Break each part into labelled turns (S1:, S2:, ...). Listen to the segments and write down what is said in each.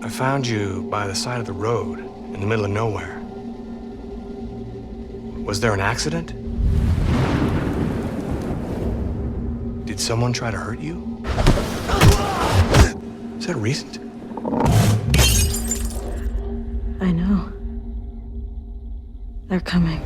S1: I found you by the side of the road, in the middle of nowhere. Was there an accident? Did someone try to hurt you? Is that recent?
S2: I know. They're coming.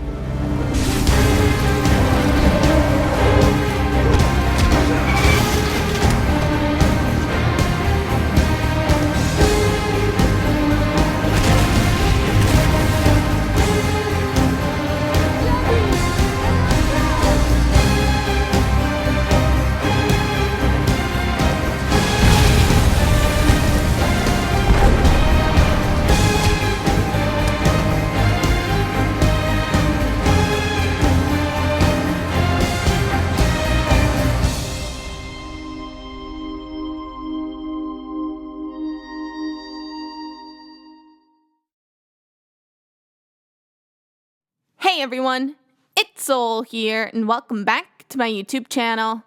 S3: Hey everyone, it's Soul here, and welcome back to my YouTube channel.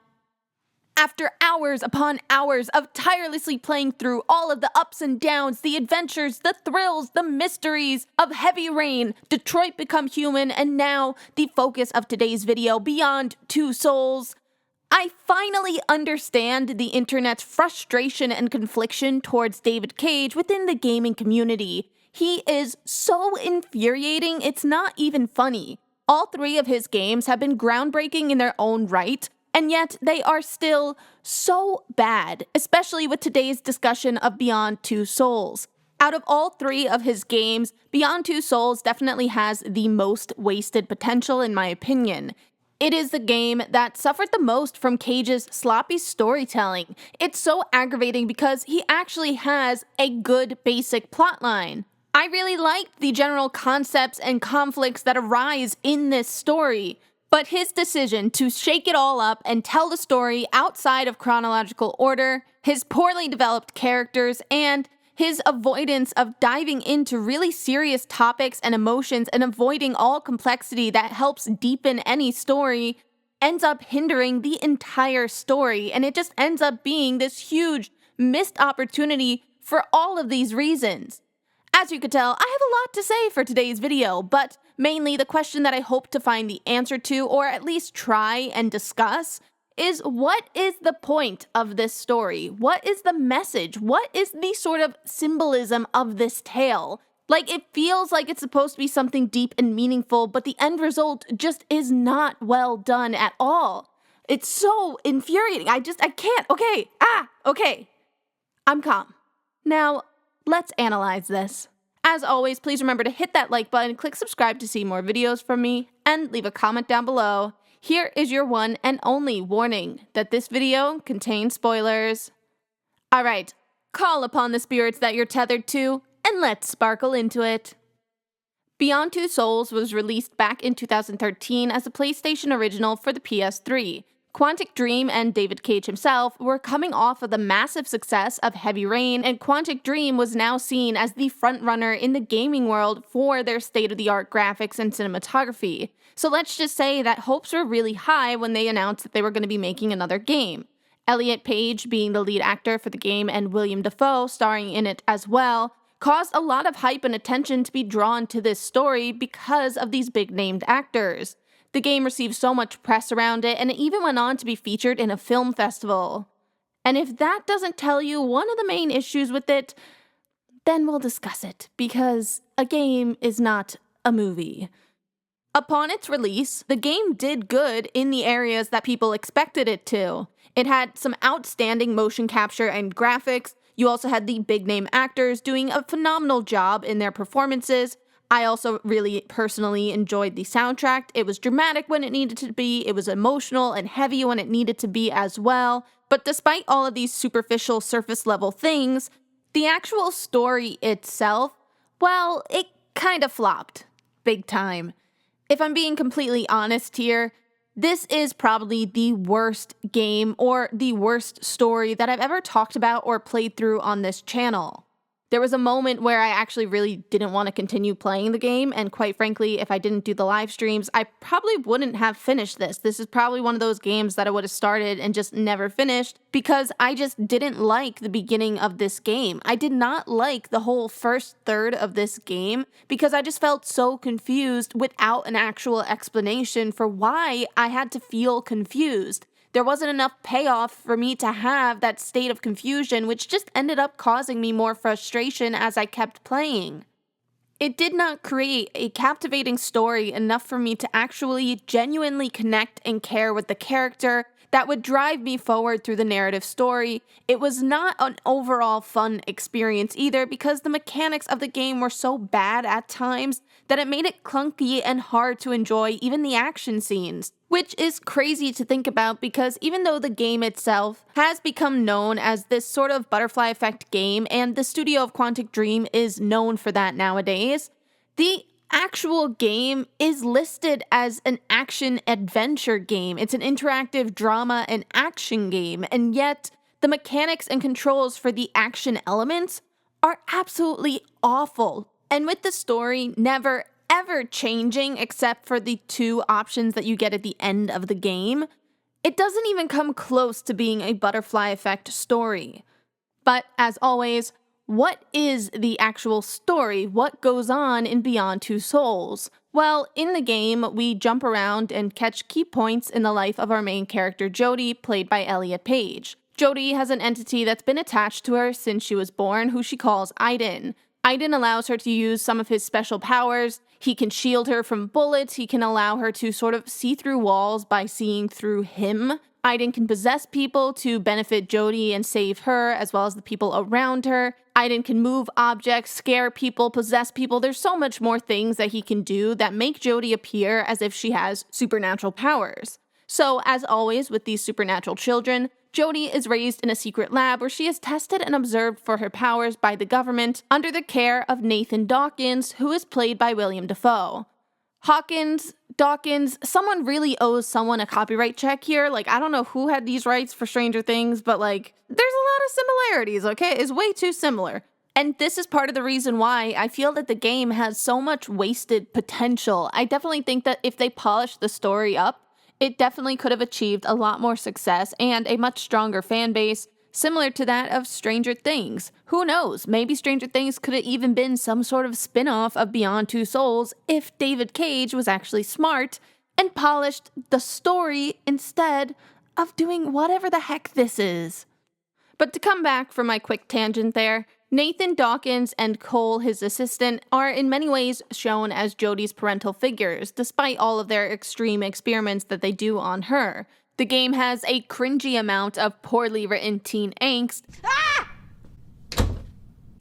S3: After hours upon hours of tirelessly playing through all of the ups and downs, the adventures, the thrills, the mysteries of Heavy Rain, Detroit Become Human, and now the focus of today's video, Beyond Two Souls, I finally understand the internet's frustration and confliction towards David Cage within the gaming community. He is so infuriating, it's not even funny. All three of his games have been groundbreaking in their own right, and yet they are still so bad, especially with today's discussion of Beyond Two Souls. Out of all three of his games, Beyond Two Souls definitely has the most wasted potential in my opinion. It is the game that suffered the most from Cage's sloppy storytelling. It's so aggravating because he actually has a good basic plotline. I really liked the general concepts and conflicts that arise in this story, but his decision to shake it all up and tell the story outside of chronological order, his poorly developed characters, and his avoidance of diving into really serious topics and emotions and avoiding all complexity that helps deepen any story ends up hindering the entire story, and it just ends up being this huge missed opportunity for all of these reasons. As you could tell, I have a lot to say for today's video, but mainly the question that I hope to find the answer to, or at least try and discuss, is what is the point of this story? What is the message? What is the sort of symbolism of this tale? Like, it feels like it's supposed to be something deep and meaningful, but the end result just is not well done at all. It's so infuriating. I can't. Okay. I'm calm. Now, let's analyze this. As always, please remember to hit that like button, click subscribe to see more videos from me, and leave a comment down below. Here is your one and only warning that this video contains spoilers. Alright, call upon the spirits that you're tethered to, and let's sparkle into it. Beyond Two Souls was released back in 2013 as a PlayStation original for the PS3. Quantic Dream and David Cage himself were coming off of the massive success of Heavy Rain, and Quantic Dream was now seen as the frontrunner in the gaming world for their state-of-the-art graphics and cinematography. So let's just say that hopes were really high when they announced that they were going to be making another game. Elliot Page, being the lead actor for the game, and William Dafoe starring in it as well, caused a lot of hype and attention to be drawn to this story because of these big-named actors. The game received so much press around it, and it even went on to be featured in a film festival. And if that doesn't tell you one of the main issues with it, then we'll discuss it, because a game is not a movie. Upon its release, the game did good in the areas that people expected it to. It had some outstanding motion capture and graphics. You also had the big-name actors doing a phenomenal job in their performances. I also really personally enjoyed the soundtrack. It was dramatic when it needed to be, it was emotional and heavy when it needed to be as well. But despite all of these superficial surface level things, the actual story itself, well, it kind of flopped. Big time. If I'm being completely honest here, this is probably the worst game or the worst story that I've ever talked about or played through on this channel. There was a moment where I actually really didn't want to continue playing the game, and quite frankly, if I didn't do the live streams, I probably wouldn't have finished this. This is probably one of those games that I would have started and just never finished because I just didn't like the beginning of this game. I did not like the whole first third of this game because I just felt so confused without an actual explanation for why I had to feel confused. There wasn't enough payoff for me to have that state of confusion, which just ended up causing me more frustration as I kept playing. It did not create a captivating story enough for me to actually genuinely connect and care with the character that would drive me forward through the narrative story. It was not an overall fun experience either because the mechanics of the game were so bad at times that it made it clunky and hard to enjoy even the action scenes. Which is crazy to think about because even though the game itself has become known as this sort of butterfly effect game, and the studio of Quantic Dream is known for that nowadays, the actual game is listed as an action-adventure game. It's an interactive drama and action game, and yet the mechanics and controls for the action elements are absolutely awful. And with the story never ever changing except for the two options that you get at the end of the game, it doesn't even come close to being a butterfly effect story. But as always, what is the actual story? What goes on in Beyond Two Souls? Well, in the game, we jump around and catch key points in the life of our main character, Jodie, played by Elliot Page. Jodie has an entity that's been attached to her since she was born, who she calls Aiden. Aiden allows her to use some of his special powers. He can shield her from bullets. He can allow her to sort of see through walls by seeing through him. Aiden can possess people to benefit Jodie and save her, as well as the people around her. Aiden can move objects, scare people, possess people. There's so much more things that he can do that make Jodie appear as if she has supernatural powers. So, as always with these supernatural children, Jodie is raised in a secret lab where she is tested and observed for her powers by the government under the care of Nathan Dawkins, who is played by William Dafoe. Dawkins, someone really owes someone a copyright check here. Like, I don't know who had these rights for Stranger Things, but like, there's a lot of similarities, okay? It's way too similar. And this is part of the reason why I feel that the game has so much wasted potential. I definitely think that if they polished the story up, it definitely could have achieved a lot more success and a much stronger fan base, similar to that of Stranger Things. Who knows? Maybe Stranger Things could have even been some sort of spin-off of Beyond Two Souls if David Cage was actually smart and polished the story instead of doing whatever the heck this is. But to come back from my quick tangent there, Nathan Dawkins and Cole, his assistant, are in many ways shown as Jodie's parental figures, despite all of their extreme experiments that they do on her. The game has a cringy amount of poorly written teen angst.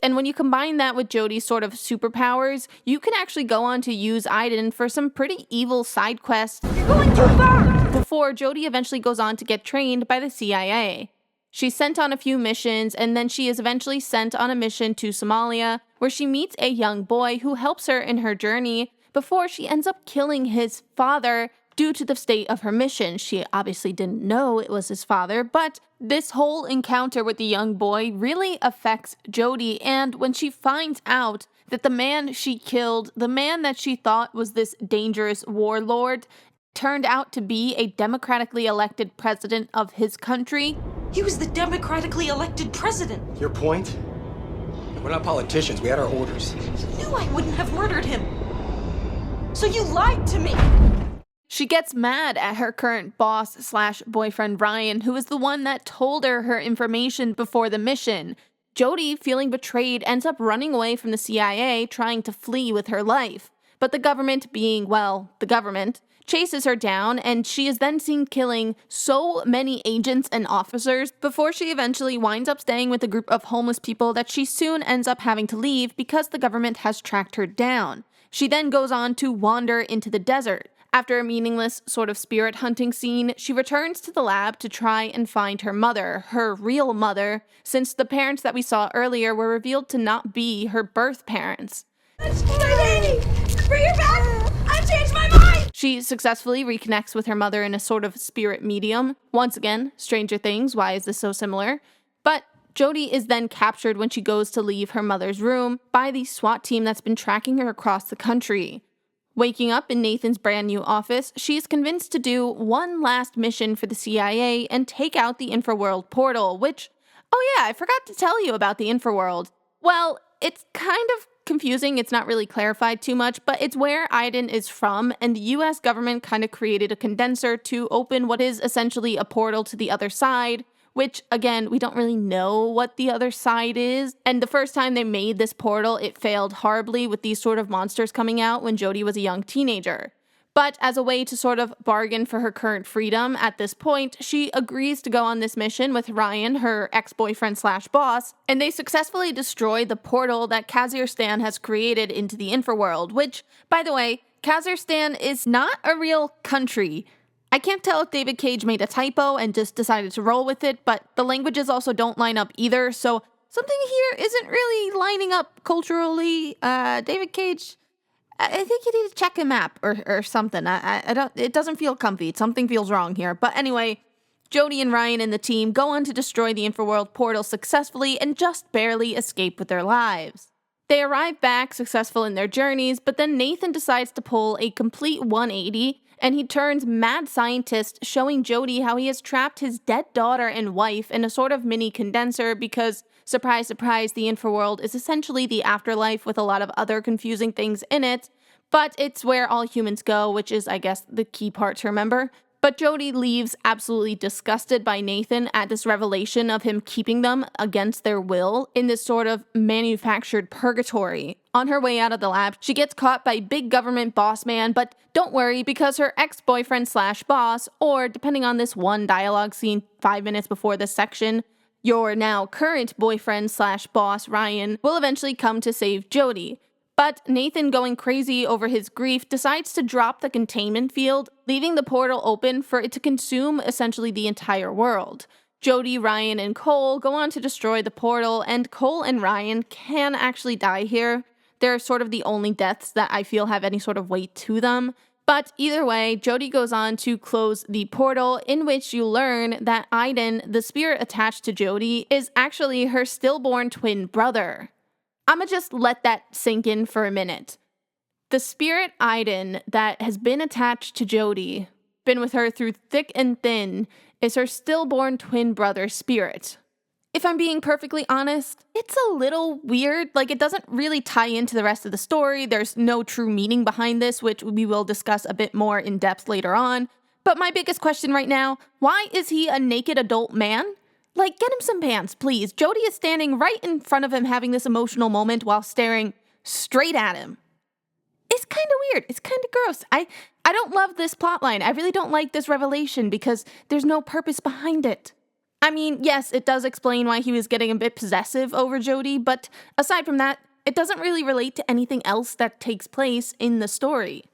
S3: And when you combine that with Jodie's sort of superpowers, you can actually go on to use Aiden for some pretty evil side quests. You're going too far! Before Jodie eventually goes on to get trained by the CIA. She's sent on a few missions, and then she is eventually sent on a mission to Somalia, where she meets a young boy who helps her in her journey before she ends up killing his father due to the state of her mission. She obviously didn't know it was his father, but this whole encounter with the young boy really affects Jodie, and when she finds out that the man she killed, the man that she thought was this dangerous warlord, turned out to be a democratically elected president of his country.
S4: He was the democratically elected president.
S1: Your point? We're not politicians. We had our orders.
S4: You knew I wouldn't have murdered him. So you lied to me.
S3: She gets mad at her current boss/boyfriend Ryan, who is the one that told her information before the mission. Jodie, feeling betrayed, ends up running away from the CIA, trying to flee with her life. But the government, being, well, the government, chases her down, and she is then seen killing so many agents and officers before she eventually winds up staying with a group of homeless people that she soon ends up having to leave because the government has tracked her down. She then goes on to wander into the desert. After a meaningless sort of spirit hunting scene, she returns to the lab to try and find her mother, her real mother, since the parents that we saw earlier were revealed to not be her birth parents.
S4: That's my lady! Bring her back! I changed my mind!
S3: She successfully reconnects with her mother in a sort of spirit medium. Once again, Stranger Things, why is this so similar? But Jodie is then captured when she goes to leave her mother's room by the SWAT team that's been tracking her across the country. Waking up in Nathan's brand new office, she's convinced to do one last mission for the CIA and take out the Infraworld portal, which, oh yeah, I forgot to tell you about the Infraworld. Well, it's kind of confusing, it's not really clarified too much, but it's where Aiden is from, and the US government kind of created a condenser to open what is essentially a portal to the other side, which, again, we don't really know what the other side is. And the first time they made this portal, it failed horribly with these sort of monsters coming out when Jodie was a young teenager. But as a way to sort of bargain for her current freedom at this point, she agrees to go on this mission with Ryan, her ex-boyfriend/boss, and they successfully destroy the portal that Kazakhstan has created into the Infraworld, which, by the way, Kazakhstan is not a real country. I can't tell if David Cage made a typo and just decided to roll with it, but the languages also don't line up either, so something here isn't really lining up culturally. David Cage, I think you need to check a map or something. I don't. It doesn't feel comfy. Something feels wrong here. But anyway, Jodie and Ryan and the team go on to destroy the Infraworld portal successfully and just barely escape with their lives. They arrive back successful in their journeys, but then Nathan decides to pull a complete 180, and he turns mad scientist, showing Jodie how he has trapped his dead daughter and wife in a sort of mini condenser because, surprise, surprise, the Infraworld is essentially the afterlife with a lot of other confusing things in it, but it's where all humans go, which is, I guess, the key part to remember. But Jodie leaves absolutely disgusted by Nathan at this revelation of him keeping them against their will in this sort of manufactured purgatory. On her way out of the lab, she gets caught by big government boss man, but don't worry because her ex-boyfriend/boss, or depending on this one dialogue scene 5 minutes before this section, your now current boyfriend/boss Ryan, will eventually come to save Jodie. But Nathan, going crazy over his grief, decides to drop the containment field, leaving the portal open for it to consume essentially the entire world. Jodie, Ryan, and Cole go on to destroy the portal, and Cole and Ryan can actually die here. They're sort of the only deaths that I feel have any sort of weight to them. But either way, Jodie goes on to close the portal, in which you learn that Aiden, the spirit attached to Jodie, is actually her stillborn twin brother. I'ma just let that sink in for a minute. The spirit Aiden that has been attached to Jodie, been with her through thick and thin, is her stillborn twin brother spirit. If I'm being perfectly honest, it's a little weird. Like, it doesn't really tie into the rest of the story. There's no true meaning behind this, which we will discuss a bit more in depth later on. But my biggest question right now, why is he a naked adult man? Like, get him some pants, please. Jodie is standing right in front of him having this emotional moment while staring straight at him. It's kind of weird. It's kind of gross. I don't love this plotline. I really don't like this revelation because there's no purpose behind it. I mean, yes, it does explain why he was getting a bit possessive over Jodie, but aside from that, it doesn't really relate to anything else that takes place in the story.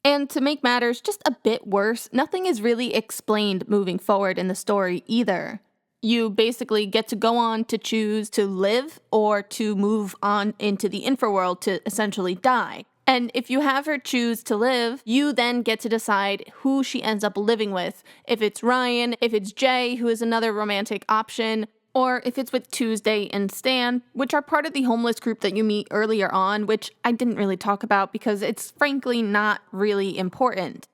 S3: And to make matters just a bit worse, nothing is really explained moving forward in the story either. You basically get to go on to choose to live or to move on into the Infraworld to essentially die. And if you have her choose to live, you then get to decide who she ends up living with. If it's Ryan, if it's Jay, who is another romantic option, or if it's with Tuesday and Stan, which are part of the homeless group that you meet earlier on, which I didn't really talk about because it's frankly not really important.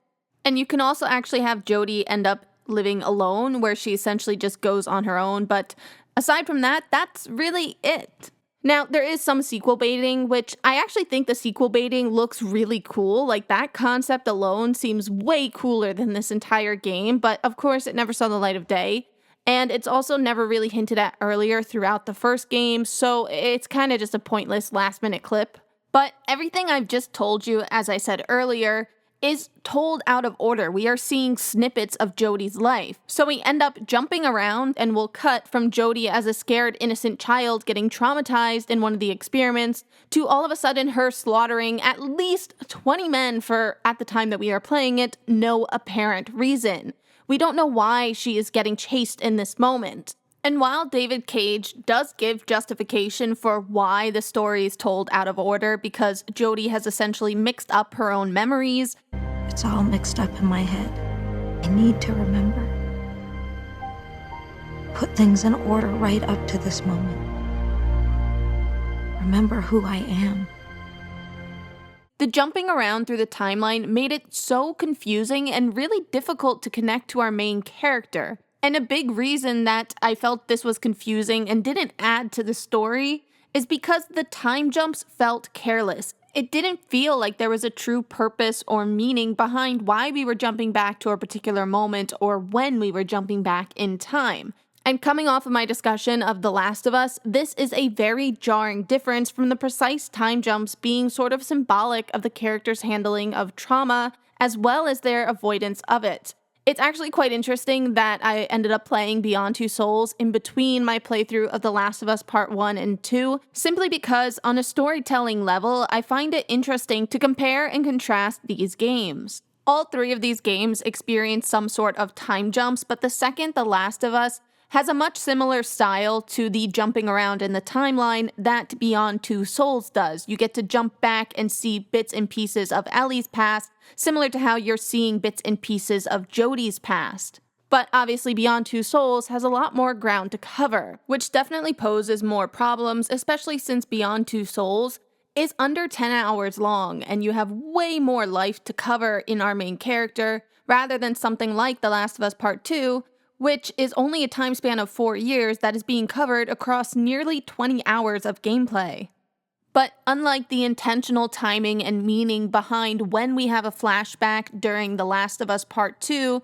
S3: And you can also actually have Jodie end up living alone, where she essentially just goes on her own, but aside from that, that's really it. Now, there is some sequel baiting, which I actually think the sequel baiting looks really cool. Like, that concept alone seems way cooler than this entire game, but of course it never saw the light of day. And it's also never really hinted at earlier throughout the first game, so it's kind of just a pointless last-minute clip. But everything I've just told you, as I said earlier, is told out of order. We are seeing snippets of Jodie's life. So we end up jumping around and we'll cut from Jodie as a scared innocent child getting traumatized in one of the experiments to all of a sudden her slaughtering at least 20 men for, at the time that we are playing it, no apparent reason. We don't know why she is getting chased in this moment. And while David Cage does give justification for why the story is told out of order because Jodie has essentially mixed up her own memories,
S2: It's all mixed up in my head. I need to remember. put things in order right up to this moment. Remember who I am.
S3: The jumping around through the timeline made it so confusing and really difficult to connect to our main character. And a big reason that I felt this was confusing and didn't add to the story is because the time jumps felt careless. It didn't feel like there was a true purpose or meaning behind why we were jumping back to a particular moment or when we were jumping back in time. And coming off of my discussion of The Last of Us, this is a very jarring difference from the precise time jumps being sort of symbolic of the characters' handling of trauma as well as their avoidance of it. It's actually quite interesting that I ended up playing Beyond Two Souls in between my playthrough of The Last of Us Part 1 and 2, simply because on a storytelling level, I find it interesting to compare and contrast these games. All three of these games experience some sort of time jumps, but the second, The Last of Us, has a much similar style to the jumping around in the timeline that Beyond Two Souls does. You get to jump back and see bits and pieces of Ellie's past, similar to how you're seeing bits and pieces of Jodie's past. But obviously Beyond Two Souls has a lot more ground to cover, which definitely poses more problems, especially since Beyond Two Souls is under 10 hours long and you have way more life to cover in our main character, rather than something like The Last of Us Part 2, which is only a time span of 4 years that is being covered across nearly 20 hours of gameplay. But unlike the intentional timing and meaning behind when we have a flashback during The Last of Us Part 2,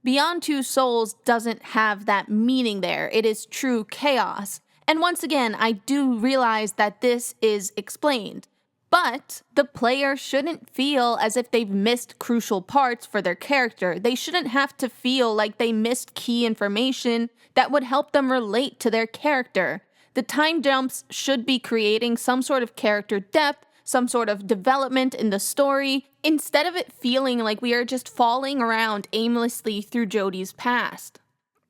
S3: Beyond Two Souls doesn't have that meaning there. It is true chaos. And once again, I do realize that this is explained. But the player shouldn't feel as if they've missed crucial parts for their character. They shouldn't have to feel like they missed key information that would help them relate to their character. The time jumps should be creating some sort of character depth, some sort of development in the story, instead of it feeling like we are just falling around aimlessly through Jodie's past.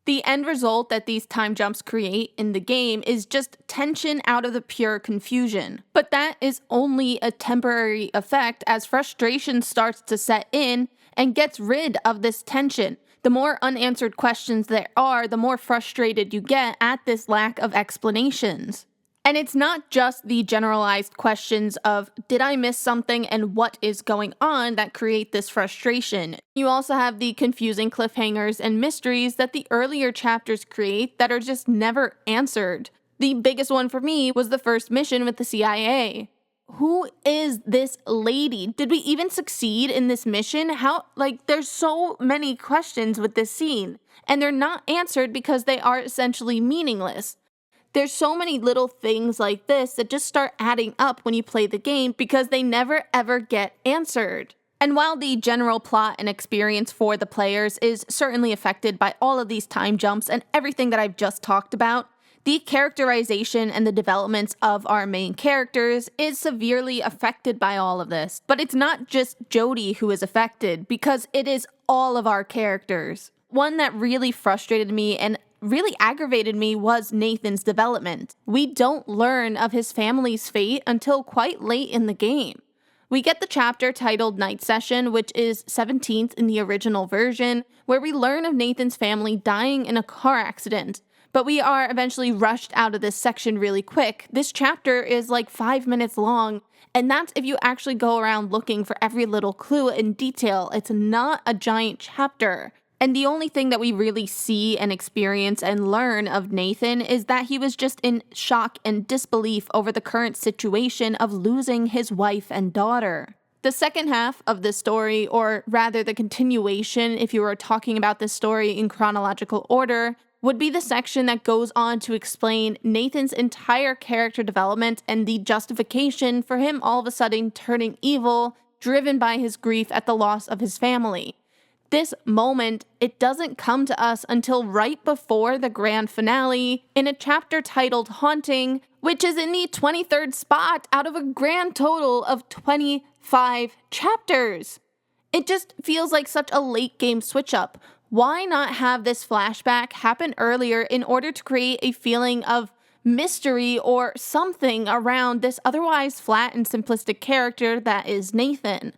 S3: The end result that these time jumps create in the game is just tension out of the pure confusion. But that is only a temporary effect as frustration starts to set in and gets rid of this tension. The more unanswered questions there are, the more frustrated you get at this lack of explanations. And it's not just the generalized questions of, did I miss something and what is going on, that create this frustration. You also have the confusing cliffhangers and mysteries that the earlier chapters create that are just never answered. The biggest one for me was the first mission with the CIA. Who is this lady? Did we even succeed in this mission? There's so many questions with this scene, and they're not answered because they are essentially meaningless. There's so many little things like this that just start adding up when you play the game because they never ever get answered. And while the general plot and experience for the players is certainly affected by all of these time jumps and everything that I've just talked about, the characterization and the developments of our main characters is severely affected by all of this. But it's not just Jodie who is affected, because it is all of our characters. One that really frustrated me and really aggravated me was Nathan's development. We don't learn of his family's fate until quite late in the game. We get the chapter titled Night Session, which is 17th in the original version, where we learn of Nathan's family dying in a car accident. But we are eventually rushed out of this section really quick. This chapter is like 5 minutes long, and that's if you actually go around looking for every little clue in detail. It's not a giant chapter. And the only thing that we really see and experience and learn of Nathan is that he was just in shock and disbelief over the current situation of losing his wife and daughter. The second half of this story, or rather the continuation if you were talking about this story in chronological order, would be the section that goes on to explain Nathan's entire character development and the justification for him all of a sudden turning evil, driven by his grief at the loss of his family. This moment, it doesn't come to us until right before the grand finale in a chapter titled Haunting, which is in the 23rd spot out of a grand total of 25 chapters. It just feels like such a late game switch up. Why not have this flashback happen earlier in order to create a feeling of mystery or something around this otherwise flat and simplistic character that is Nathan?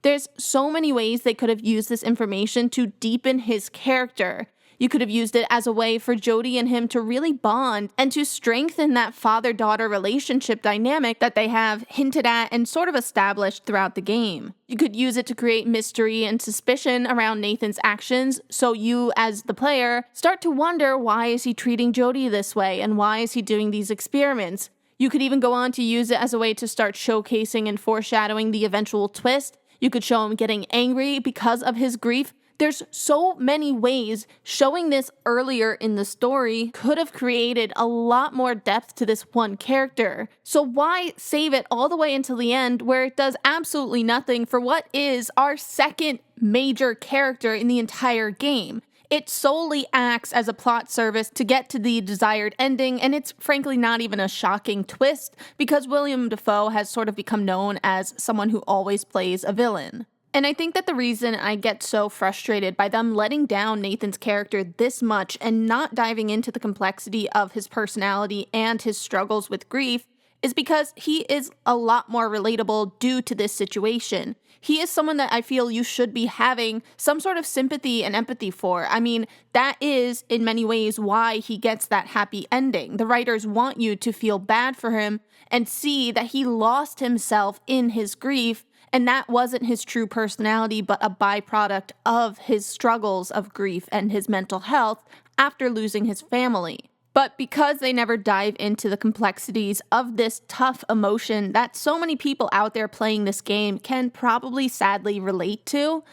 S3: There's so many ways they could have used this information to deepen his character. You could have used it as a way for Jodie and him to really bond and to strengthen that father-daughter relationship dynamic that they have hinted at and sort of established throughout the game. You could use it to create mystery and suspicion around Nathan's actions, so you, as the player, start to wonder, why is he treating Jodie this way and why is he doing these experiments? You could even go on to use it as a way to start showcasing and foreshadowing the eventual twist. You could show him getting angry because of his grief. There's so many ways showing this earlier in the story could have created a lot more depth to this one character. So why save it all the way until the end where it does absolutely nothing for what is our second major character in the entire game? It solely acts as a plot service to get to the desired ending, and it's frankly not even a shocking twist because Willem Dafoe has sort of become known as someone who always plays a villain. And I think that the reason I get so frustrated by them letting down Nathan's character this much and not diving into the complexity of his personality and his struggles with grief is because he is a lot more relatable due to this situation. He is someone that I feel you should be having some sort of sympathy and empathy for. I mean, that is in many ways why he gets that happy ending. The writers want you to feel bad for him and see that he lost himself in his grief, and that wasn't his true personality, but a byproduct of his struggles of grief and his mental health after losing his family. But because they never dive into the complexities of this tough emotion that so many people out there playing this game can probably sadly relate to,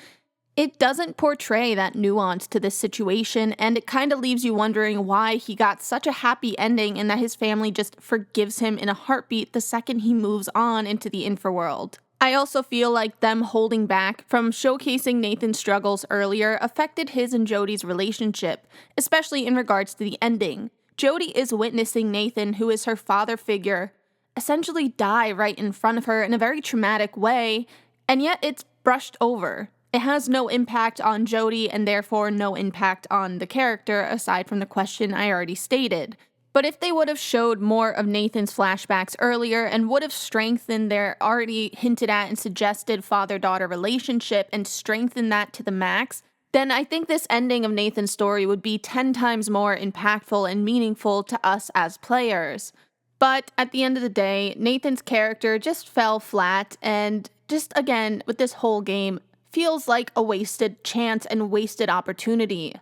S3: it doesn't portray that nuance to this situation, and it kind of leaves you wondering why he got such a happy ending and that his family just forgives him in a heartbeat the second he moves on into the infraworld. I also feel like them holding back from showcasing Nathan's struggles earlier affected his and Jodie's relationship, especially in regards to the ending. Jodie is witnessing Nathan, who is her father figure, essentially die right in front of her in a very traumatic way, and yet it's brushed over. It has no impact on Jodie and therefore no impact on the character aside from the question I already stated. But if they would have showed more of Nathan's flashbacks earlier and would have strengthened their already hinted at and suggested father-daughter relationship and strengthened that to the max, then I think this ending of Nathan's story would be 10 times more impactful and meaningful to us as players. But at the end of the day, Nathan's character just fell flat, and just again, with this whole game, feels like a wasted chance and wasted opportunity.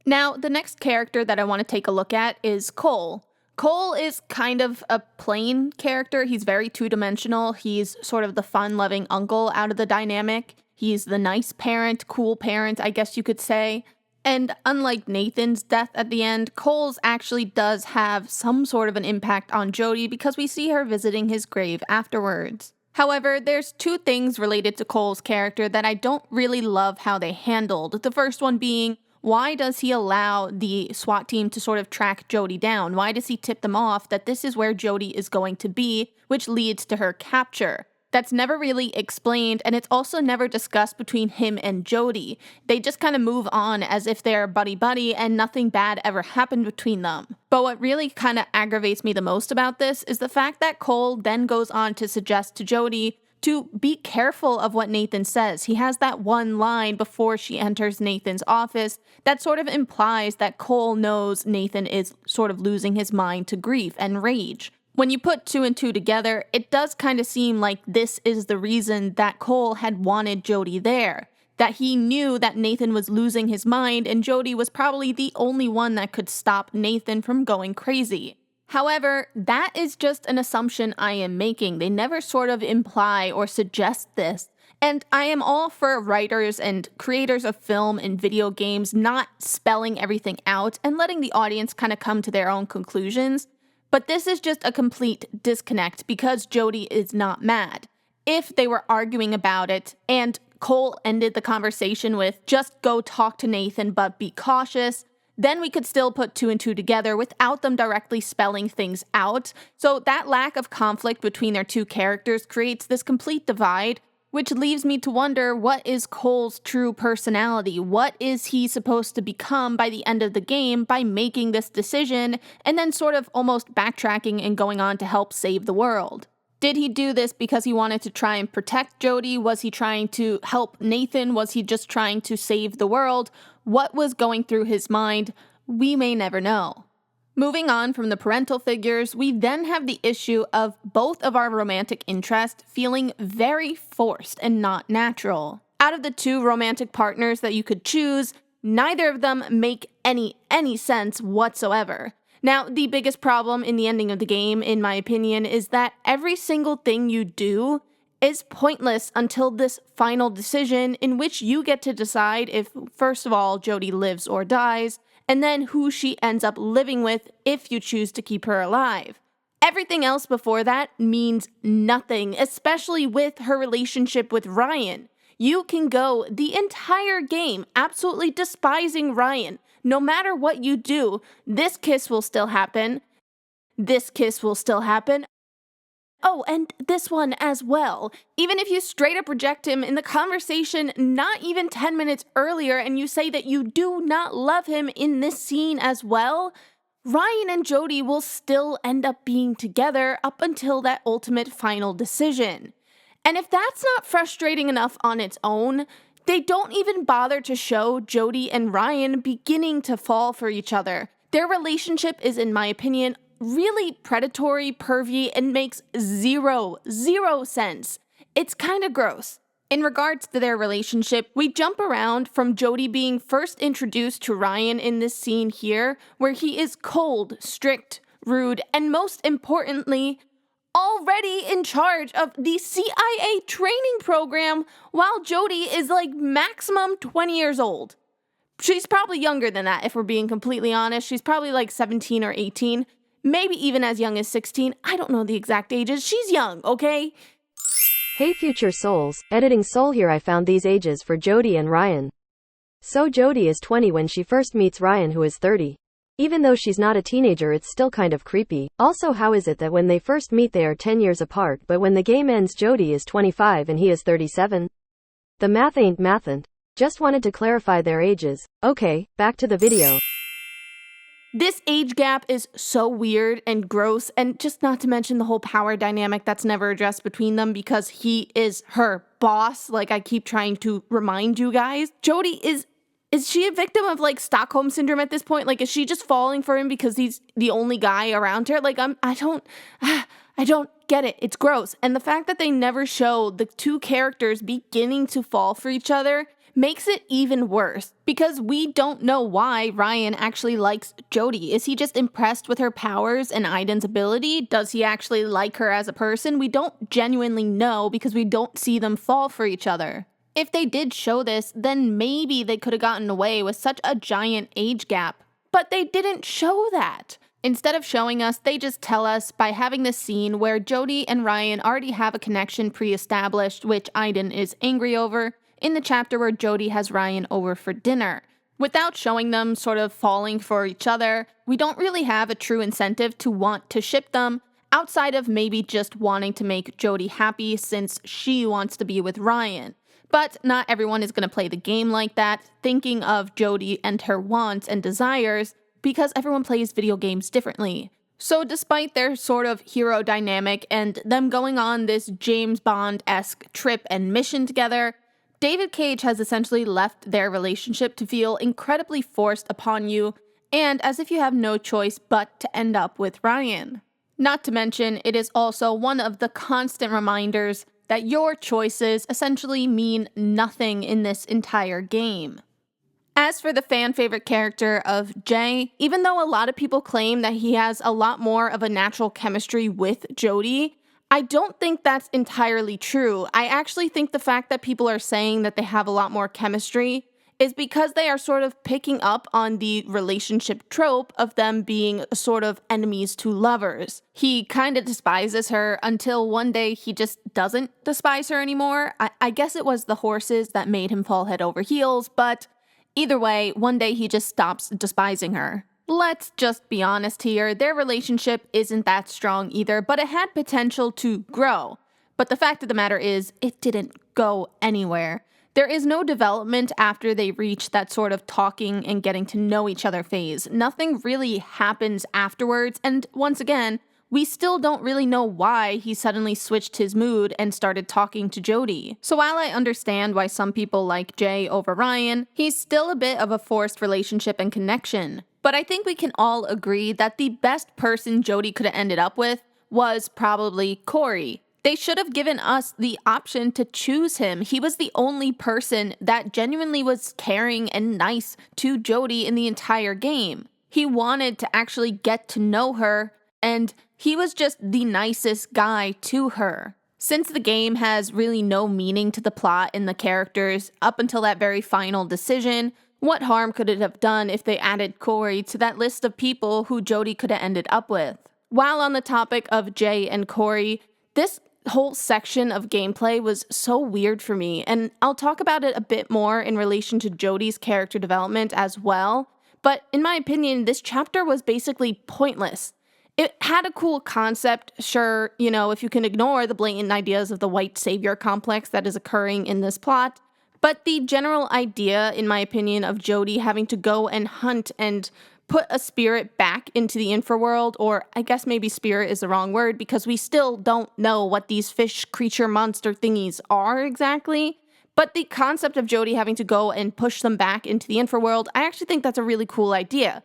S3: Now, the next character that I want to take a look at is Cole. Cole is kind of a plain character. He's very two-dimensional. He's sort of the fun-loving uncle out of the dynamic. He's the nice parent, cool parent, I guess you could say. And unlike Nathan's death at the end, Cole's actually does have some sort of an impact on Jodie because we see her visiting his grave afterwards. However, there's two things related to Cole's character that I don't really love how they handled. The first one being, why does he allow the SWAT team to sort of track Jodie down? Why does he tip them off that this is where Jodie is going to be, which leads to her capture? That's never really explained, and it's also never discussed between him and Jodie. They just kind of move on as if they're buddy-buddy and nothing bad ever happened between them. But what really kind of aggravates me the most about this is the fact that Cole then goes on to suggest to Jodie to be careful of what Nathan says. He has that one line before she enters Nathan's office that sort of implies that Cole knows Nathan is sort of losing his mind to grief and rage. When you put two and two together, it does kind of seem like this is the reason that Cole had wanted Jodie there. That he knew that Nathan was losing his mind and Jodie was probably the only one that could stop Nathan from going crazy. However, that is just an assumption I am making. They never sort of imply or suggest this. And I am all for writers and creators of film and video games not spelling everything out and letting the audience kind of come to their own conclusions. But this is just a complete disconnect because Jodie is not mad. If they were arguing about it and Cole ended the conversation with, just go talk to Nathan but be cautious, then we could still put two and two together without them directly spelling things out. So that lack of conflict between their two characters creates this complete divide, which leaves me to wonder, what is Cole's true personality? What is he supposed to become by the end of the game by making this decision and then sort of almost backtracking and going on to help save the world? Did he do this because he wanted to try and protect Jodie? Was he trying to help Nathan? Was he just trying to save the world? what was going through his mind, we may never know. Moving on from the parental figures, we then have the issue of both of our romantic interests feeling very forced and not natural. Out of the two romantic partners that you could choose, neither of them make any sense whatsoever. Now, the biggest problem in the ending of the game, in my opinion, is that every single thing you do is pointless until this final decision in which you get to decide if, first of all, Jodie lives or dies, and then who she ends up living with if you choose to keep her alive. Everything else before that means nothing, especially with her relationship with Ryan. You can go the entire game absolutely despising Ryan. No matter what you do, this kiss will still happen. This kiss will still happen. Oh, and this one as well. Even if you straight up reject him in the conversation not even 10 minutes earlier and you say that you do not love him in this scene as well, Ryan and Jodie will still end up being together up until that ultimate final decision. And if that's not frustrating enough on its own, they don't even bother to show Jodie and Ryan beginning to fall for each other. Their relationship is, in my opinion, really predatory, pervy, and makes zero sense. It's kind of gross. In regards to their relationship, we jump around from Jodie being first introduced to Ryan in this scene here, where he is cold, strict, rude, and most importantly, already in charge of the CIA training program, while Jodie is like maximum 20 years old. She's probably younger than that, if we're being completely honest. She's probably like 17 or 18. Maybe even as young as 16. I don't know the exact ages. She's young, okay?
S5: Hey future souls, editing Soul here. I found these ages for Jodie and Ryan. So Jodie is 20 when she first meets Ryan, who is 30. Even though she's not a teenager, it's still kind of creepy. Also, how is it that when they first meet they are 10 years apart, but when the game ends Jodie is 25 and he is 37? The math ain't mathin'. Just wanted to clarify their ages. Okay, back to the video.
S3: This age gap is so weird and gross, and just not to mention the whole power dynamic that's never addressed between them because he is her boss, like I keep trying to remind you guys. Jodie is she a victim of like Stockholm syndrome at this point? Like, is she just falling for him because he's the only guy around her? Like, I don't get it. It's gross. And the fact that they never show the two characters beginning to fall for each other makes it even worse, because we don't know why Ryan actually likes Jodie. Is he just impressed with her powers and Aiden's ability? Does he actually like her as a person? We don't genuinely know because we don't see them fall for each other. If they did show this, then maybe they could have gotten away with such a giant age gap. But they didn't show that. Instead of showing us, they just tell us by having this scene where Jodie and Ryan already have a connection pre-established, which Aiden is angry over, in the chapter where Jodie has Ryan over for dinner. Without showing them sort of falling for each other, we don't really have a true incentive to want to ship them, outside of maybe just wanting to make Jodie happy since she wants to be with Ryan. But not everyone is going to play the game like that, thinking of Jodie and her wants and desires, because everyone plays video games differently. So despite their sort of hero dynamic and them going on this James Bond-esque trip and mission together, David Cage has essentially left their relationship to feel incredibly forced upon you, and as if you have no choice but to end up with Ryan. Not to mention, it is also one of the constant reminders that your choices essentially mean nothing in this entire game. As for the fan favorite character of Jay, even though a lot of people claim that he has a lot more of a natural chemistry with Jodie, I don't think that's entirely true. I actually think the fact that people are saying that they have a lot more chemistry is because they are sort of picking up on the relationship trope of them being sort of enemies to lovers. He kind of despises her until one day he just doesn't despise her anymore. I guess it was the horses that made him fall head over heels, but either way, one day he just stops despising her. Let's just be honest here, their relationship isn't that strong either, but it had potential to grow. But the fact of the matter is, it didn't go anywhere. There is no development after they reach that sort of talking and getting to know each other phase. Nothing really happens afterwards, and once again, we still don't really know why he suddenly switched his mood and started talking to Jodie. So while I understand why some people like Jay over Ryan, he's still a bit of a forced relationship and connection. But I think we can all agree that the best person Jodie could have ended up with was probably Corey. They should have given us the option to choose him. He was the only person that genuinely was caring and nice to Jodie in the entire game. He wanted to actually get to know her, and he was just the nicest guy to her. Since the game has really no meaning to the plot and the characters up until that very final decision, what harm could it have done if they added Corey to that list of people who Jodie could have ended up with? While on the topic of Jay and Corey, this whole section of gameplay was so weird for me, and I'll talk about it a bit more in relation to Jodie's character development as well, but in my opinion, this chapter was basically pointless. It had a cool concept, sure, if you can ignore the blatant ideas of the white savior complex that is occurring in this plot, but the general idea, in my opinion, of Jodie having to go and hunt and put a spirit back into the infraworld, or I guess maybe spirit is the wrong word because we still don't know what these fish creature monster thingies are exactly. But the concept of Jodie having to go and push them back into the infraworld, I actually think that's a really cool idea.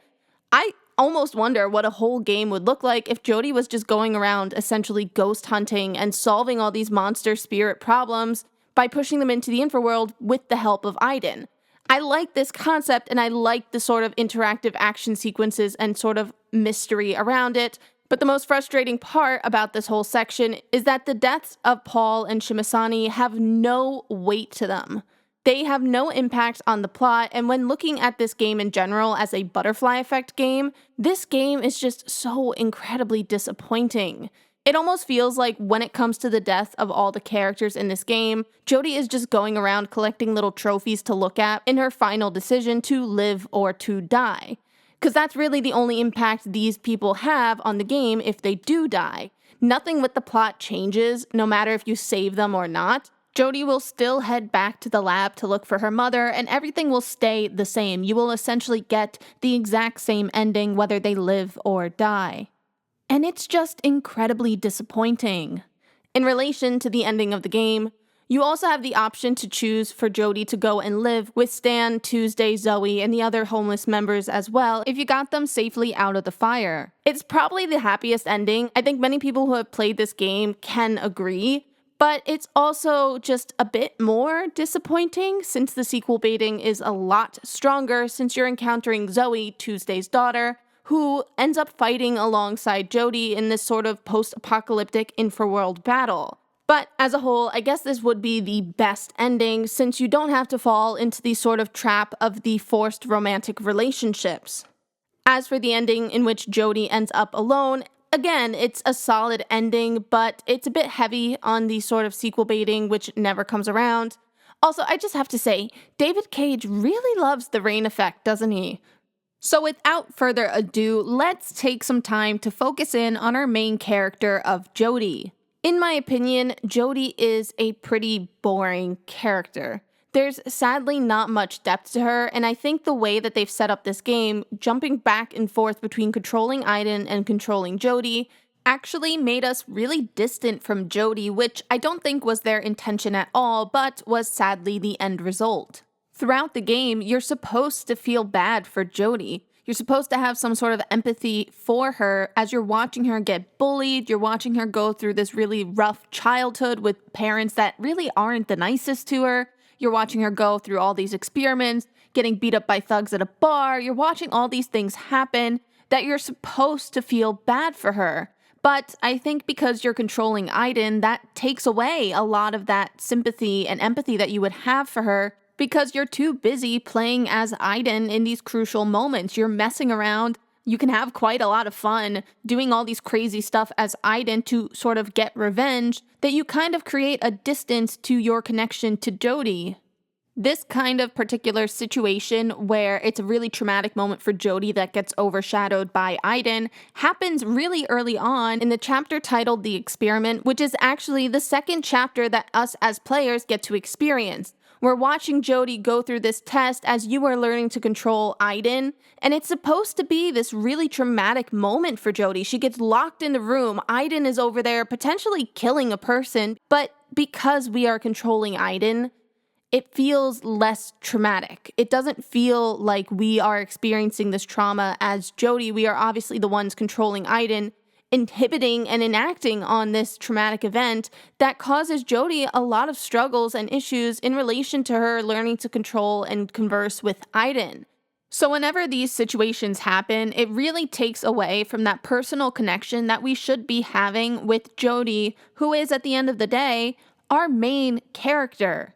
S3: I almost wonder what a whole game would look like if Jodie was just going around essentially ghost hunting and solving all these monster spirit problems by pushing them into the infraworld with the help of Aiden. I like this concept, and I like the sort of interactive action sequences and sort of mystery around it, but the most frustrating part about this whole section is that the deaths of Paul and Shimasani have no weight to them. They have no impact on the plot, and when looking at this game in general as a butterfly effect game, this game is just so incredibly disappointing. It almost feels like when it comes to the death of all the characters in this game, Jodie is just going around collecting little trophies to look at in her final decision to live or to die. Because that's really the only impact these people have on the game if they do die. Nothing with the plot changes, no matter if you save them or not. Jodie will still head back to the lab to look for her mother, and everything will stay the same. You will essentially get the exact same ending whether they live or die. And it's just incredibly disappointing. In relation to the ending of the game, you also have the option to choose for Jodie to go and live with Stan, Tuesday, Zoe, and the other homeless members as well if you got them safely out of the fire. It's probably the happiest ending. I think many people who have played this game can agree, but it's also just a bit more disappointing since the sequel baiting is a lot stronger since you're encountering Zoe, Tuesday's daughter, who ends up fighting alongside Jodie in this sort of post-apocalyptic infraworld battle. But as a whole, I guess this would be the best ending since you don't have to fall into the sort of trap of the forced romantic relationships. As for the ending in which Jodie ends up alone, again, it's a solid ending, but it's a bit heavy on the sort of sequel baiting which never comes around. Also, I just have to say, David Cage really loves the rain effect, doesn't he? So without further ado, let's take some time to focus in on our main character of Jodie. In my opinion, Jodie is a pretty boring character. There's sadly not much depth to her, and I think the way that they've set up this game, jumping back and forth between controlling Aiden and controlling Jodie, actually made us really distant from Jodie, which I don't think was their intention at all, but was sadly the end result. Throughout the game, you're supposed to feel bad for Jodie. You're supposed to have some sort of empathy for her as you're watching her get bullied, you're watching her go through this really rough childhood with parents that really aren't the nicest to her. You're watching her go through all these experiments, getting beat up by thugs at a bar. You're watching all these things happen that you're supposed to feel bad for her. But I think because you're controlling Aiden, that takes away a lot of that sympathy and empathy that you would have for her because you're too busy playing as Aiden in these crucial moments. You're messing around. You can have quite a lot of fun doing all these crazy stuff as Aiden to sort of get revenge that you kind of create a distance to your connection to Jodie. This kind of particular situation where it's a really traumatic moment for Jodie that gets overshadowed by Aiden happens really early on in the chapter titled The Experiment, which is actually the second chapter that us as players get to experience. We're watching Jodie go through this test as you are learning to control Aiden, and it's supposed to be this really traumatic moment for Jodie. She gets locked in the room, Aiden is over there potentially killing a person, but because we are controlling Aiden, it feels less traumatic. It doesn't feel like we are experiencing this trauma as Jodie. We are obviously the ones controlling Aiden, inhibiting and enacting on this traumatic event that causes Jodie a lot of struggles and issues in relation to her learning to control and converse with Aiden. So whenever these situations happen, it really takes away from that personal connection that we should be having with Jodie, who is, at the end of the day, our main character.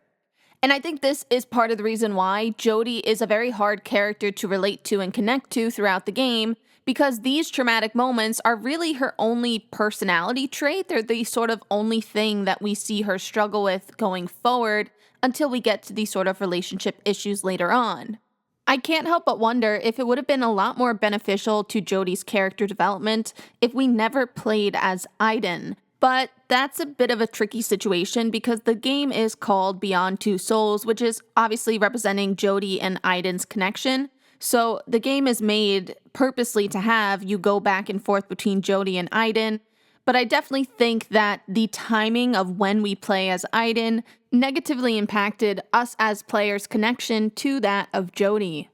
S3: And I think this is part of the reason why Jodie is a very hard character to relate to and connect to throughout the game, because these traumatic moments are really her only personality trait. They're the sort of only thing that we see her struggle with going forward until we get to these sort of relationship issues later on. I can't help but wonder if it would have been a lot more beneficial to Jodie's character development if we never played as Aiden. But that's a bit of a tricky situation because the game is called Beyond Two Souls, which is obviously representing Jodie and Aiden's connection. So the game is made purposely to have you go back and forth between Jodie and Aiden. But I definitely think that the timing of when we play as Aiden negatively impacted us as players' connection to that of Jodie.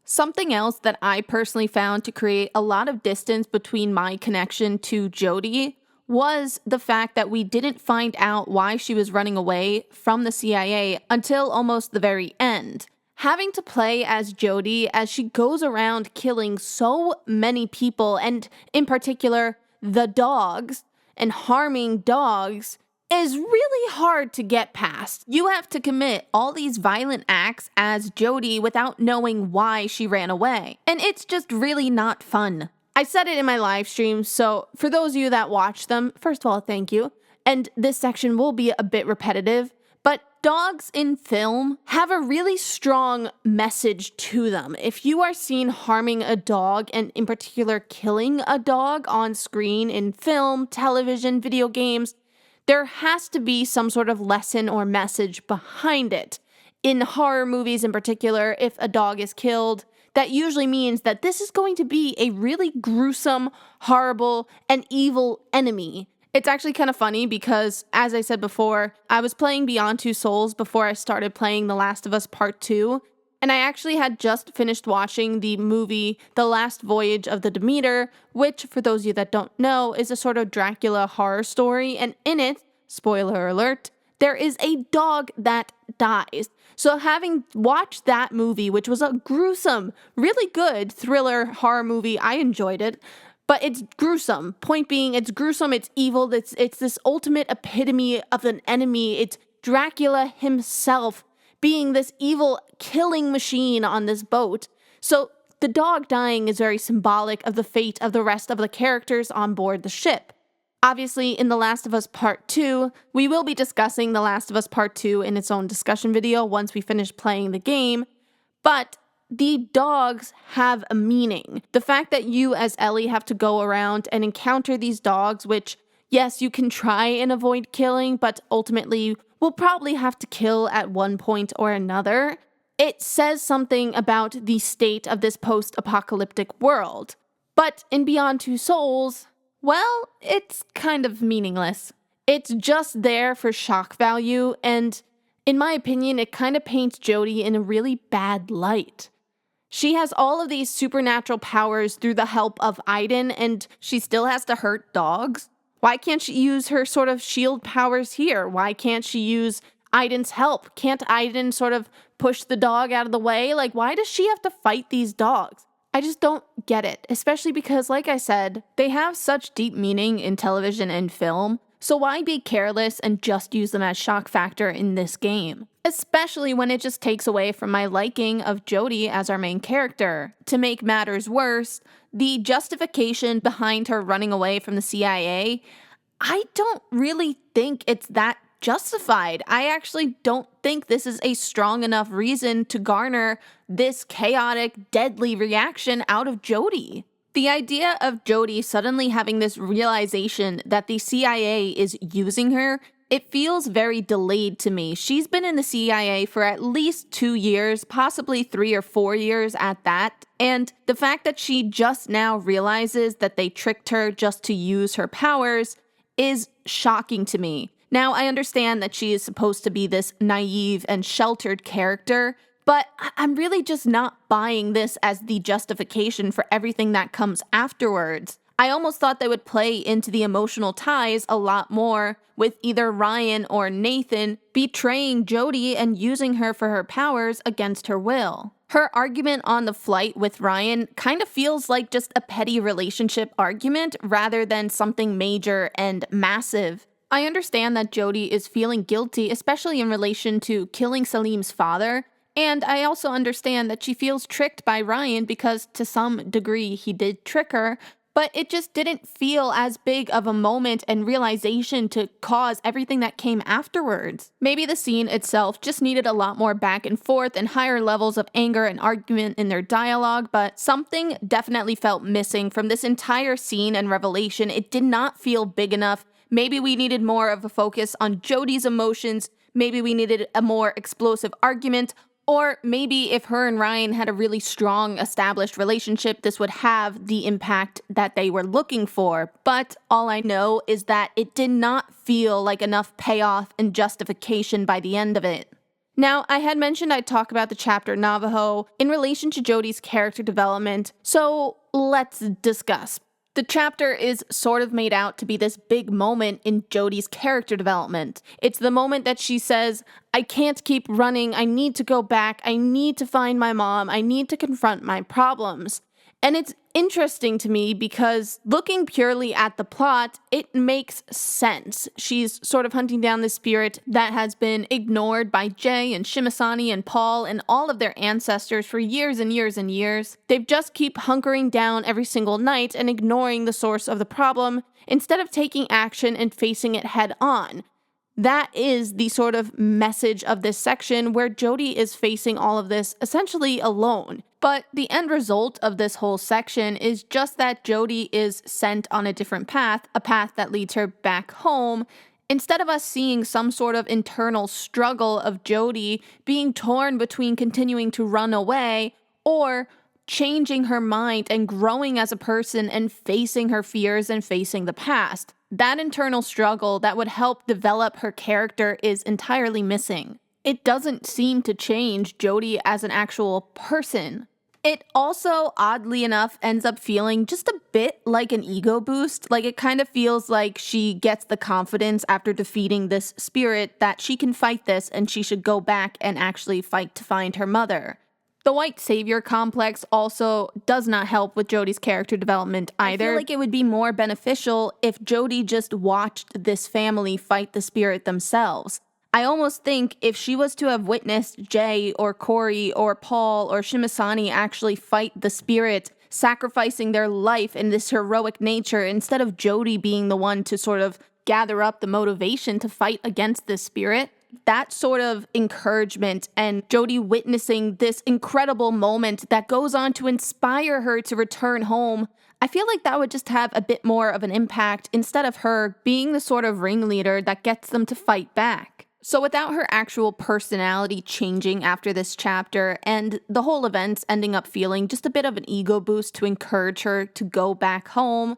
S3: Something else that I personally found to create a lot of distance between my connection to Jodie was the fact that we didn't find out why she was running away from the CIA until almost the very end. Having to play as Jodie as she goes around killing so many people, and in particular, the dogs, and harming dogs, is really hard to get past. You have to commit all these violent acts as Jodie without knowing why she ran away. And it's just really not fun. I said it in my live stream, so for those of you that watch them, first of all, thank you. And this section will be a bit repetitive, but dogs in film have a really strong message to them. If you are seen harming a dog, and in particular killing a dog on screen in film, television, video games, there has to be some sort of lesson or message behind it. In horror movies in particular, if a dog is killed, that usually means that this is going to be a really gruesome, horrible, and evil enemy. It's actually kind of funny because, as I said before, I was playing Beyond Two Souls before I started playing The Last of Us Part 2, and I actually had just finished watching the movie The Last Voyage of the Demeter, which, for those of you that don't know, is a sort of Dracula horror story, and in it, spoiler alert, there is a dog that dies. So having watched that movie, which was a gruesome, really good thriller horror movie, I enjoyed it, but it's gruesome. Point being, it's gruesome, it's evil, it's this ultimate epitome of an enemy. It's Dracula himself being this evil killing machine on this boat. So the dog dying is very symbolic of the fate of the rest of the characters on board the ship. Obviously, in The Last of Us Part 2, we will be discussing The Last of Us Part 2 in its own discussion video once we finish playing the game, but the dogs have a meaning. The fact that you as Ellie have to go around and encounter these dogs, which, yes, you can try and avoid killing, but ultimately will probably have to kill at one point or another, it says something about the state of this post-apocalyptic world. But in Beyond Two Souls, well, it's kind of meaningless. It's just there for shock value, and in my opinion, it kind of paints Jodie in a really bad light. She has all of these supernatural powers through the help of Aiden, and she still has to hurt dogs. Why can't she use her sort of shield powers here? Why can't she use Aiden's help? Can't Aiden sort of push the dog out of the way? Like, why does she have to fight these dogs? I just don't get it, especially because, like I said, they have such deep meaning in television and film, so why be careless and just use them as shock factor in this game? Especially when it just takes away from my liking of Jodie as our main character. To make matters worse, the justification behind her running away from the CIA, I don't really think it's that justified. I actually don't think this is a strong enough reason to garner this chaotic, deadly reaction out of Jodie. The idea of Jodie suddenly having this realization that the CIA is using her it feels very delayed to me. She's been in the CIA for at least 2 years, possibly 3 or 4 years at that. And the fact that she just now realizes that they tricked her just to use her powers is shocking to me. Now, I understand that she is supposed to be this naive and sheltered character, but I'm really just not buying this as the justification for everything that comes afterwards. I almost thought they would play into the emotional ties a lot more, with either Ryan or Nathan betraying Jodie and using her for her powers against her will. Her argument on the flight with Ryan kind of feels like just a petty relationship argument rather than something major and massive. I understand that Jodie is feeling guilty, especially in relation to killing Salim's father, and I also understand that she feels tricked by Ryan because to some degree he did trick her, but it just didn't feel as big of a moment and realization to cause everything that came afterwards. Maybe the scene itself just needed a lot more back and forth and higher levels of anger and argument in their dialogue, but something definitely felt missing from this entire scene and revelation. It did not feel big enough. Maybe we needed more of a focus on Jodie's emotions. Maybe we needed a more explosive argument. Or maybe if her and Ryan had a really strong established relationship, this would have the impact that they were looking for. But all I know is that it did not feel like enough payoff and justification by the end of it. Now, I had mentioned I'd talk about the chapter Navajo in relation to Jodie's character development, so let's discuss. The chapter is sort of made out to be this big moment in Jodie's character development. It's the moment that she says, I can't keep running, I need to go back, I need to find my mom, I need to confront my problems. And it's interesting to me because looking purely at the plot, it makes sense. She's sort of hunting down the spirit that has been ignored by Jay and Shimasani and Paul and all of their ancestors for years and years and years. They just keep hunkering down every single night and ignoring the source of the problem instead of taking action and facing it head on. That is the sort of message of this section where Jodie is facing all of this essentially alone. But the end result of this whole section is just that Jodie is sent on a different path, a path that leads her back home, instead of us seeing some sort of internal struggle of Jodie being torn between continuing to run away or changing her mind and growing as a person and facing her fears and facing the past. That internal struggle that would help develop her character is entirely missing. It doesn't seem to change Jodie as an actual person. It also, oddly enough, ends up feeling just a bit like an ego boost. Like, it kind of feels like she gets the confidence after defeating this spirit that she can fight this and she should go back and actually fight to find her mother. The white savior complex also does not help with Jodie's character development either. I feel like it would be more beneficial if Jodie just watched this family fight the spirit themselves. I almost think if she was to have witnessed Jay or Corey or Paul or Shimasani actually fight the spirit, sacrificing their life in this heroic nature instead of Jodie being the one to sort of gather up the motivation to fight against this spirit, that sort of encouragement and Jodie witnessing this incredible moment that goes on to inspire her to return home, I feel like that would just have a bit more of an impact instead of her being the sort of ringleader that gets them to fight back. So without her actual personality changing after this chapter and the whole events ending up feeling just a bit of an ego boost to encourage her to go back home,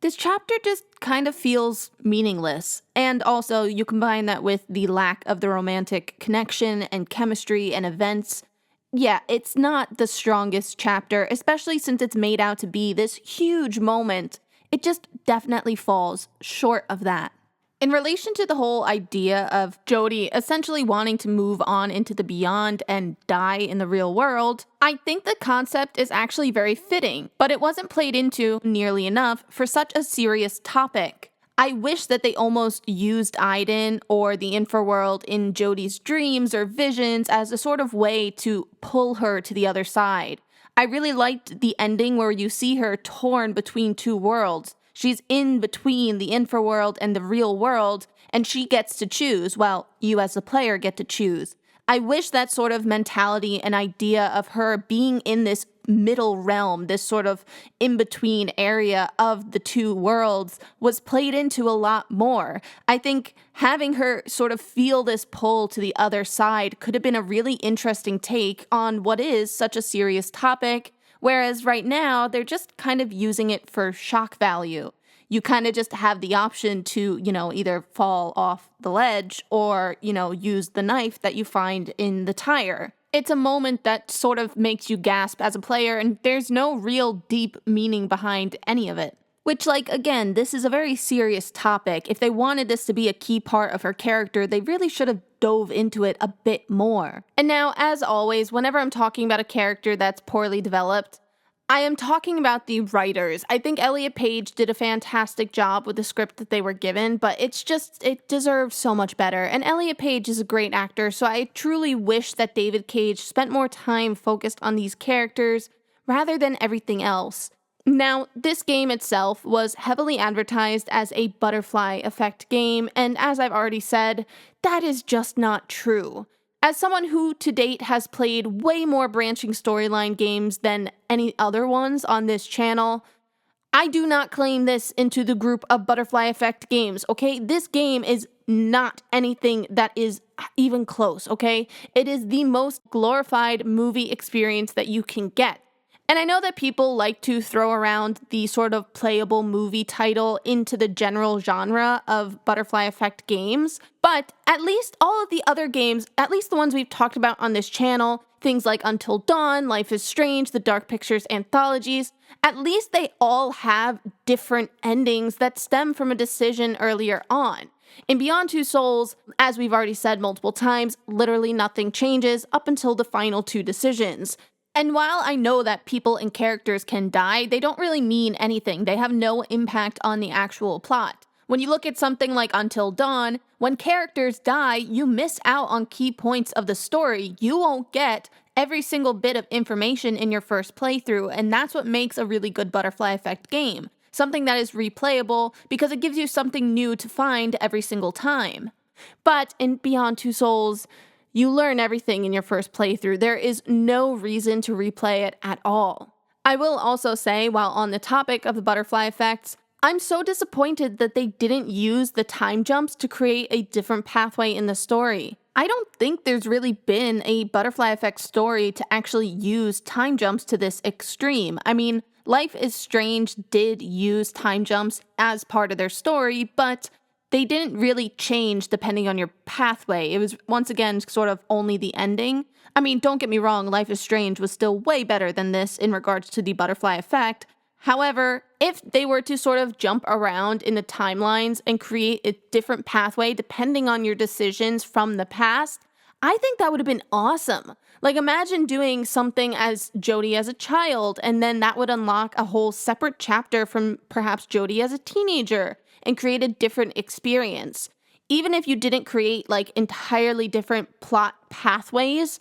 S3: this chapter just kind of feels meaningless. And also, you combine that with the lack of the romantic connection and chemistry and events. Yeah, it's not the strongest chapter, especially since it's made out to be this huge moment. It just definitely falls short of that. In relation to the whole idea of Jodie essentially wanting to move on into the beyond and die in the real world, I think the concept is actually very fitting, but it wasn't played into nearly enough for such a serious topic. I wish that they almost used Aiden or the Infraworld in Jodie's dreams or visions as a sort of way to pull her to the other side. I really liked the ending where you see her torn between two worlds. She's in between the Infraworld and the real world, and she gets to choose. Well, you as the player get to choose. I wish that sort of mentality and idea of her being in this middle realm, this sort of in-between area of the two worlds, was played into a lot more. I think having her sort of feel this pull to the other side could have been a really interesting take on what is such a serious topic, whereas right now they're just kind of using it for shock value. You kind of just have the option to, either fall off the ledge or, use the knife that you find in the tire. It's a moment that sort of makes you gasp as a player, and there's no real deep meaning behind any of it. Which, again, this is a very serious topic. If they wanted this to be a key part of her character, they really should have dove into it a bit more. And now, as always, whenever I'm talking about a character that's poorly developed, I am talking about the writers. I think Elliot Page did a fantastic job with the script that they were given, but it deserves so much better. And Elliot Page is a great actor, so I truly wish that David Cage spent more time focused on these characters rather than everything else. Now, this game itself was heavily advertised as a butterfly effect game, and as I've already said, that is just not true. As someone who to date has played way more branching storyline games than any other ones on this channel, I do not claim this into the group of butterfly effect games, okay? This game is not anything that is even close, okay? It is the most glorified movie experience that you can get. And I know that people like to throw around the sort of playable movie title into the general genre of butterfly effect games, but at least all of the other games, at least the ones we've talked about on this channel, things like Until Dawn, Life is Strange, the Dark Pictures anthologies, at least they all have different endings that stem from a decision earlier on. In Beyond Two Souls, as we've already said multiple times, literally nothing changes up until the final two decisions. And while I know that people and characters can die, they don't really mean anything. They have no impact on the actual plot. When you look at something like Until Dawn, when characters die, you miss out on key points of the story. You won't get every single bit of information in your first playthrough, and that's what makes a really good butterfly effect game. Something that is replayable because it gives you something new to find every single time. But in Beyond Two Souls, you learn everything in your first playthrough. There is no reason to replay it at all. I will also say, while on the topic of the butterfly effects, I'm so disappointed that they didn't use the time jumps to create a different pathway in the story. I don't think there's really been a butterfly effect story to actually use time jumps to this extreme. I mean, Life is Strange did use time jumps as part of their story, but they didn't really change depending on your pathway. It was, once again, sort of only the ending. I mean, don't get me wrong, Life is Strange was still way better than this in regards to the butterfly effect. However, if they were to sort of jump around in the timelines and create a different pathway depending on your decisions from the past, I think that would have been awesome. Imagine doing something as Jodie as a child, and then that would unlock a whole separate chapter from perhaps Jodie as a teenager, and create a different experience. Even if you didn't create entirely different plot pathways,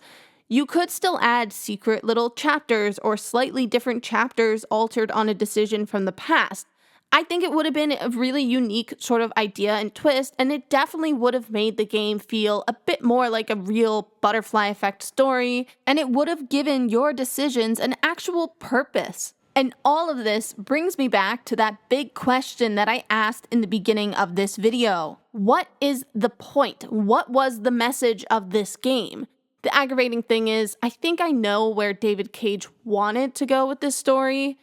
S3: you could still add secret little chapters or slightly different chapters altered on a decision from the past. I think it would have been a really unique sort of idea and twist, and it definitely would have made the game feel a bit more like a real butterfly effect story, and it would have given your decisions an actual purpose. And all of this brings me back to that big question that I asked in the beginning of this video. What is the point? What was the message of this game? The aggravating thing is, I think I know where David Cage wanted to go with this story,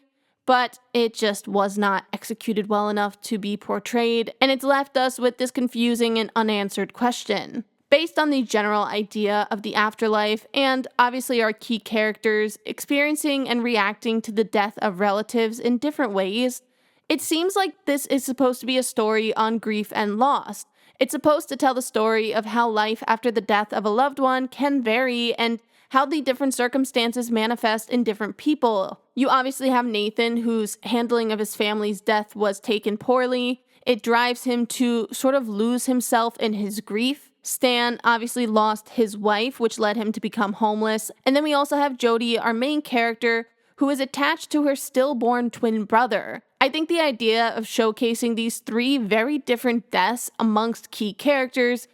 S3: but it just was not executed well enough to be portrayed, and it's left us with this confusing and unanswered question. Based on the general idea of the afterlife, and obviously our key characters experiencing and reacting to the death of relatives in different ways, it seems like this is supposed to be a story on grief and loss. It's supposed to tell the story of how life after the death of a loved one can vary and how the different circumstances manifest in different people. You obviously have Nathan, whose handling of his family's death was taken poorly. It drives him to sort of lose himself in his grief. Stan obviously lost his wife, which led him to become homeless. And then we also have Jodie, our main character, who is attached to her stillborn twin brother. I think the idea of showcasing these three very different deaths amongst key characters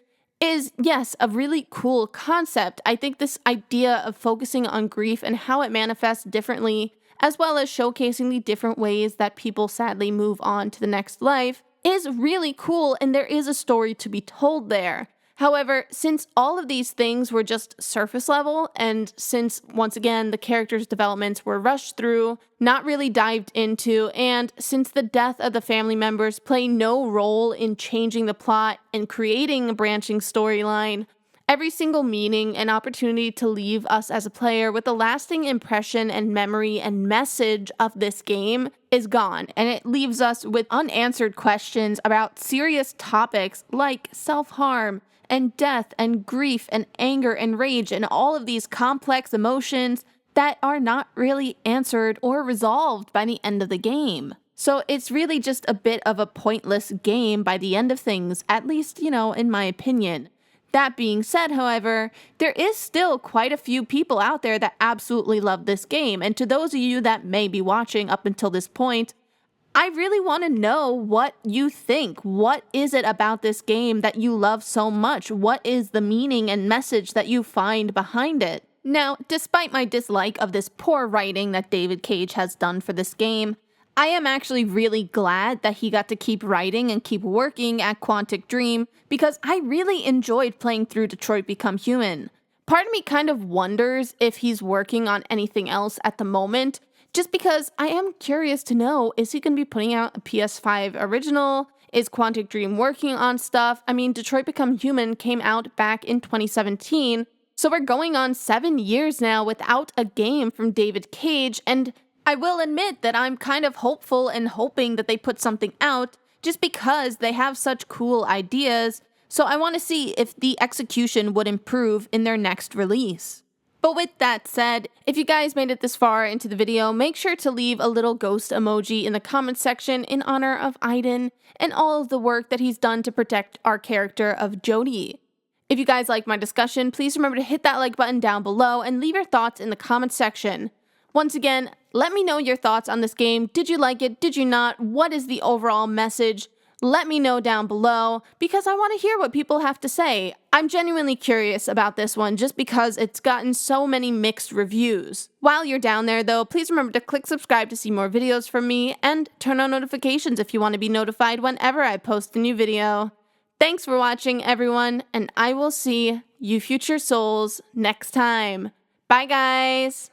S3: is, yes, a really cool concept. I think this idea of focusing on grief and how it manifests differently, as well as showcasing the different ways that people sadly move on to the next life, is really cool, and there is a story to be told there. However, since all of these things were just surface level, and since, once again, the characters' developments were rushed through, not really dived into, and since the death of the family members play no role in changing the plot and creating a branching storyline, every single meaning and opportunity to leave us as a player with a lasting impression and memory and message of this game is gone, and it leaves us with unanswered questions about serious topics like self-harm, and death and grief and anger and rage and all of these complex emotions that are not really answered or resolved by the end of the game. So it's really just a bit of a pointless game by the end of things, at least, in my opinion. That being said, however, there is still quite a few people out there that absolutely love this game, and to those of you that may be watching up until this point, I really want to know what you think. What is it about this game that you love so much? What is the meaning and message that you find behind it? Now, despite my dislike of this poor writing that David Cage has done for this game, I am actually really glad that he got to keep writing and keep working at Quantic Dream because I really enjoyed playing through Detroit Become Human. Part of me kind of wonders if he's working on anything else at the moment, just because I am curious to know, is he going to be putting out a PS5 original? Is Quantic Dream working on stuff? I mean, Detroit Become Human came out back in 2017, so we're going on 7 years now without a game from David Cage, and I will admit that I'm kind of hopeful and hoping that they put something out just because they have such cool ideas, so I want to see if the execution would improve in their next release. But with that said, if you guys made it this far into the video, make sure to leave a little ghost emoji in the comments section in honor of Aiden and all of the work that he's done to protect our character of Jodie. If you guys like my discussion, please remember to hit that like button down below and leave your thoughts in the comments section. Once again, let me know your thoughts on this game. Did you like it? Did you not? What is the overall message? Let me know down below because I want to hear what people have to say. I'm genuinely curious about this one just because it's gotten so many mixed reviews. While you're down there though, please remember to click subscribe to see more videos from me and turn on notifications if you want to be notified whenever I post a new video. Thanks for watching everyone, and I will see you future souls next time. Bye guys!